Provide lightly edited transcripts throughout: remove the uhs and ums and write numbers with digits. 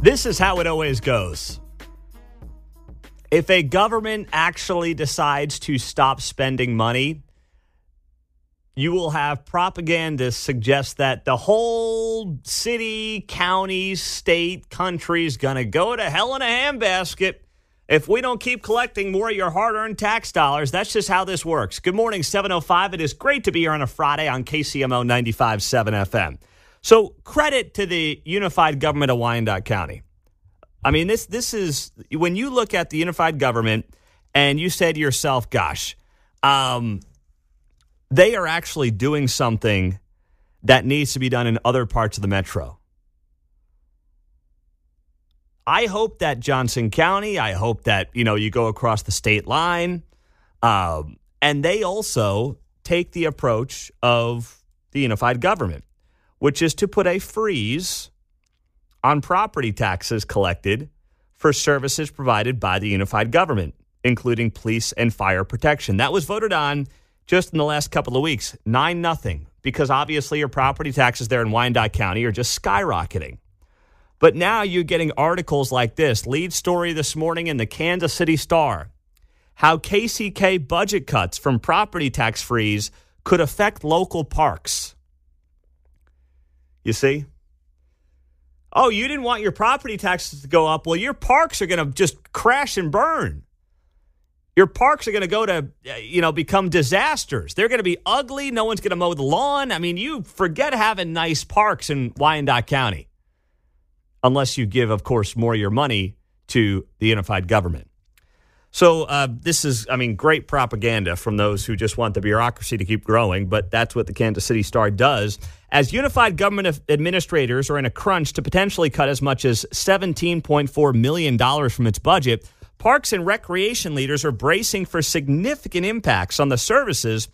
This is how it always goes. If a government actually decides to stop spending money, you will have propagandists suggest that the whole city, county, state, country is going to go to hell in a handbasket if we don't keep collecting more of your hard-earned tax dollars. That's just how this works. Good morning, 7:05. It is great to be here on a Friday on KCMO 95.7 FM. So credit to the unified government of Wyandotte County. I mean, this is, when you look at the unified government and you say to yourself, gosh, they are actually doing something that needs to be done in other parts of the metro. I hope that Johnson County, I hope that, you go across the state line, and they also take the approach of the unified government, which is to put a freeze on property taxes collected for services provided by the unified government, including police and fire protection. That was voted on just in the last couple of weeks, 9-0, because obviously your property taxes there in Wyandotte County are just skyrocketing. But now you're getting articles like this. Lead story this morning in the Kansas City Star. How KCK budget cuts from property tax freeze could affect local parks. You see? Oh, you didn't want your property taxes to go up. Well, your parks are going to just crash and burn. Your parks are going to go to, become disasters. They're going to be ugly. No one's going to mow the lawn. I mean, you forget having nice parks in Wyandotte County. Unless you give, of course, more of your money to the unified government. So this is, great propaganda from those who just want the bureaucracy to keep growing, but that's what the Kansas City Star does. As unified government administrators are in a crunch to potentially cut as much as $17.4 million from its budget, parks and recreation leaders are bracing for significant impacts on the services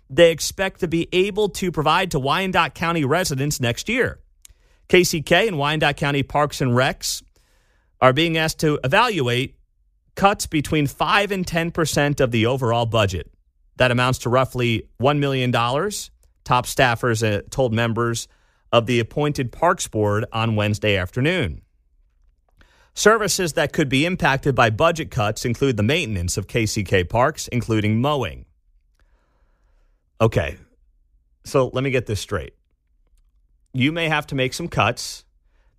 they expect to be able to provide to Wyandotte County residents next year. KCK and Wyandotte County Parks and Recs are being asked to evaluate cuts between 5 and 10% of the overall budget. That amounts to roughly $1 million, top staffers told members of the appointed Parks Board on Wednesday afternoon. Services that could be impacted by budget cuts include the maintenance of KCK parks, including mowing. Okay, so let me get this straight. You may have to make some cuts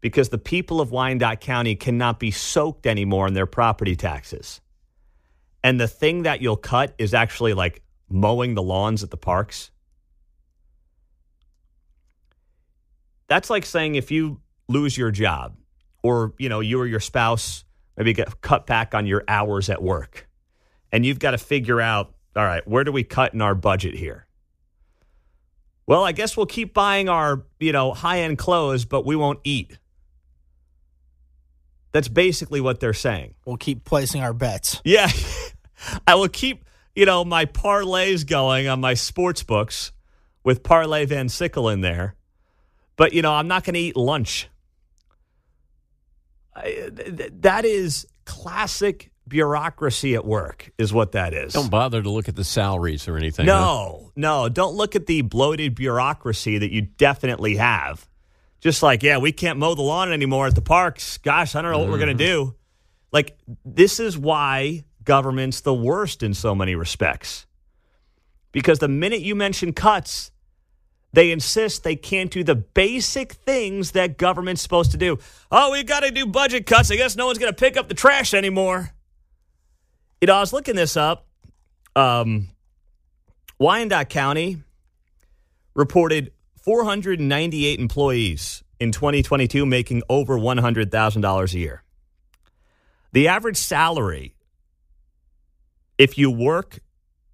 because the people of Wyandotte County cannot be soaked anymore in their property taxes. And the thing that you'll cut is actually like mowing the lawns at the parks. That's like saying if you lose your job or, you or your spouse maybe get cut back on your hours at work and you've got to figure out, all right, where do we cut in our budget here? Well, I guess we'll keep buying our, high-end clothes, but we won't eat. That's basically what they're saying. We'll keep placing our bets. Yeah. I will keep, my parlays going on my sports books with Parlay Van Sickle in there. But, I'm not going to eat lunch. That is classic bureaucracy at work is what that is. Don't bother to look at the salaries or anything. No. Don't look at the bloated bureaucracy that you definitely have. Just like, we can't mow the lawn anymore at the parks. Gosh, I don't know what we're going to do. Like, this is why government's the worst in so many respects. Because the minute you mention cuts, they insist they can't do the basic things that government's supposed to do. Oh, we got to do budget cuts. I guess no one's going to pick up the trash anymore. I was looking this up. Wyandotte County reported 498 employees in 2022 making over $100,000 a year. The average salary, if you work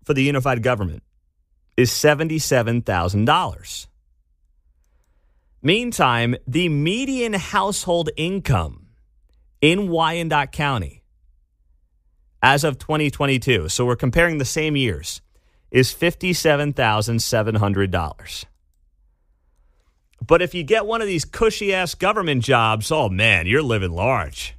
for the unified government, is $77,000. Meantime, the median household income in Wyandotte County as of 2022, so we're comparing the same years, is $57,700. But if you get one of these cushy-ass government jobs, oh, man, you're living large.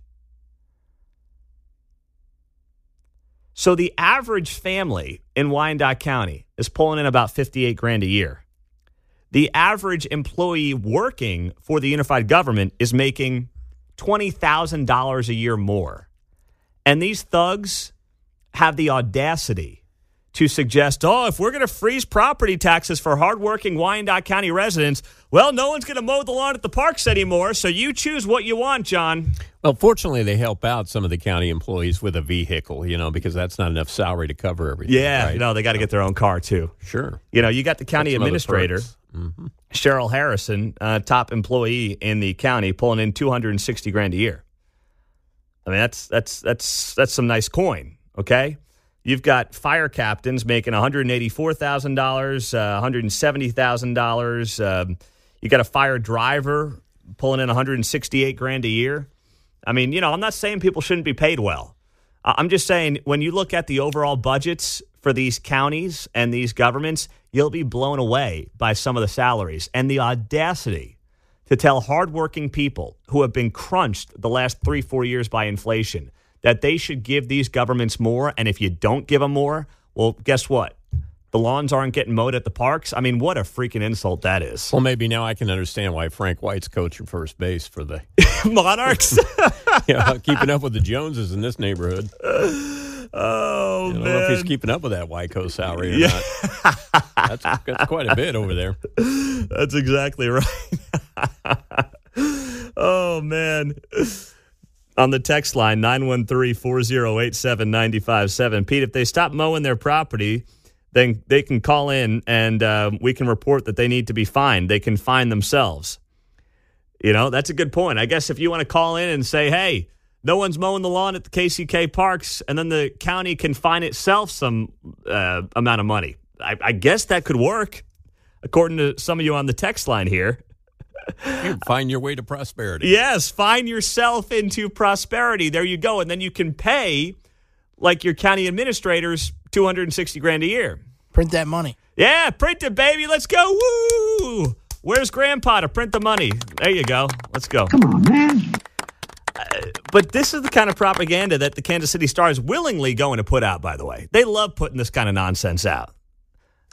So the average family in Wyandotte County is pulling in about $58,000 a year. The average employee working for the unified government is making $20,000 a year more. And these thugs have the audacity to suggest, if we're going to freeze property taxes for hardworking Wyandotte County residents, well, no one's going to mow the lawn at the parks anymore, so you choose what you want, John. Well, fortunately, they help out some of the county employees with a vehicle, because that's not enough salary to cover everything. Yeah, right? They got to get their own car, too. Sure. You got the county administrator, Cheryl Harrison, top employee in the county, pulling in $260,000 a year. I mean, that's some nice coin, okay? You've got fire captains making $184,000, $170,000. You got a fire driver pulling in $168,000 a year. I mean, I'm not saying people shouldn't be paid well. I'm just saying when you look at the overall budgets for these counties and these governments, you'll be blown away by some of the salaries and the audacity to tell hardworking people who have been crunched the last 3-4 years by inflation that they should give these governments more, and if you don't give them more, well, guess what? The lawns aren't getting mowed at the parks. I mean, what a freaking insult that is. Well, maybe now I can understand why Frank White's coaching first base for the Monarchs. Keeping up with the Joneses in this neighborhood. Oh, man. I don't know if he's keeping up with that Wyco salary or not. That's quite a bit over there. That's exactly right. Oh, man. On the text line, 913-408-7957. Pete, if they stop mowing their property, then they can call in and we can report that they need to be fined. They can fine themselves. That's a good point. I guess if you want to call in and say, hey, no one's mowing the lawn at the KCK parks, and then the county can fine itself some amount of money. I guess that could work, according to some of you on the text line here. You find your way to prosperity. Yes, find yourself into prosperity. There you go. And then you can pay, like your county administrators, $260,000 a year. Print that money. Yeah, print it, baby. Let's go. Woo! Where's Grandpa to print the money? There you go. Let's go. Come on, man. But this is the kind of propaganda that the Kansas City Star is willingly going to put out, by the way. They love putting this kind of nonsense out.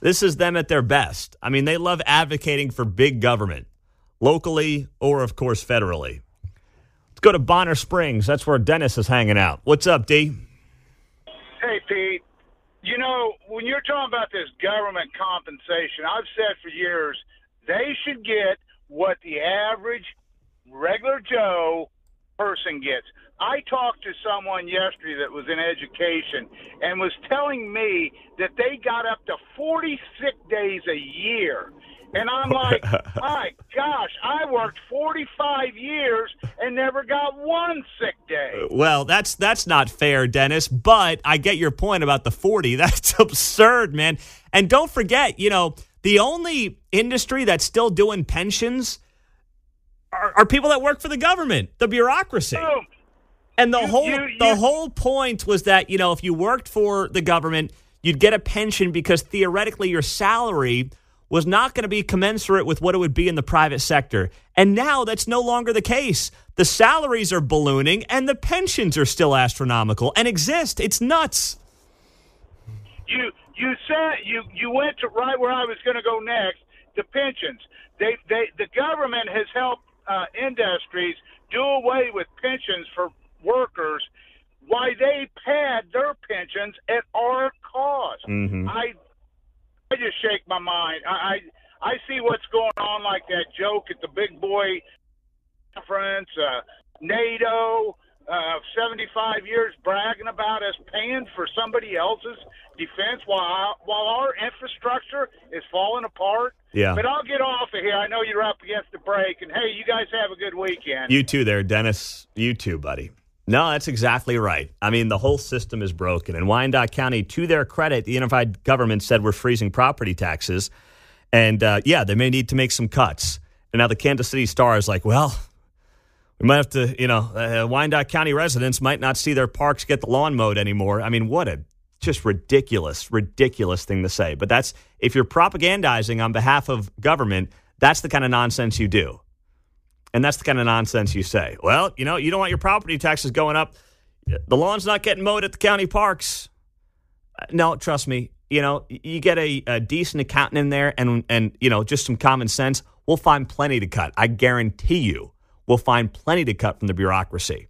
This is them at their best. I mean, they love advocating for big government, locally or, of course, federally. Let's go to Bonner Springs. That's where Dennis is hanging out. What's up, D? Hey, Pete. When you're talking about this government compensation, I've said for years they should get what the average regular Joe person gets. I talked to someone yesterday that was in education and was telling me that they got up to 40 sick days a year. And I'm like, my gosh, I worked 45 years and never got one sick day. Well, that's not fair, Dennis, but I get your point about the 40. That's absurd, man. And don't forget, the only industry that's still doing pensions are people that work for the government, the bureaucracy. Boom. And the whole point was that, if you worked for the government, you'd get a pension because theoretically your salary was not going to be commensurate with what it would be in the private sector. And now that's no longer the case. The salaries are ballooning and the pensions are still astronomical and exist. It's nuts. You said you went to right where I was going to go next, the pensions. The government has helped industries do away with pensions for workers. Why they pad their pensions at our cost. Mm-hmm. I just shake my mind. I see what's going on, like that joke at the big boy conference, NATO, 75 years bragging about us paying for somebody else's defense while our infrastructure is falling apart. Yeah. But I'll get off of here. I know you're up against the break. And, hey, you guys have a good weekend. You too there, Dennis. You too, buddy. No, that's exactly right. I mean, the whole system is broken. And Wyandotte County, to their credit, the unified government said we're freezing property taxes. And, they may need to make some cuts. And now the Kansas City Star is like, well, we might have to, Wyandotte County residents might not see their parks get the lawn mowed anymore. I mean, what a just ridiculous thing to say. But that's, if you're propagandizing on behalf of government, that's the kind of nonsense you do. And that's the kind of nonsense you say. Well, you don't want your property taxes going up. The lawn's not getting mowed at the county parks. No, trust me. You get a decent accountant in there and just some common sense, we'll find plenty to cut. I guarantee you will find plenty to cut from the bureaucracy.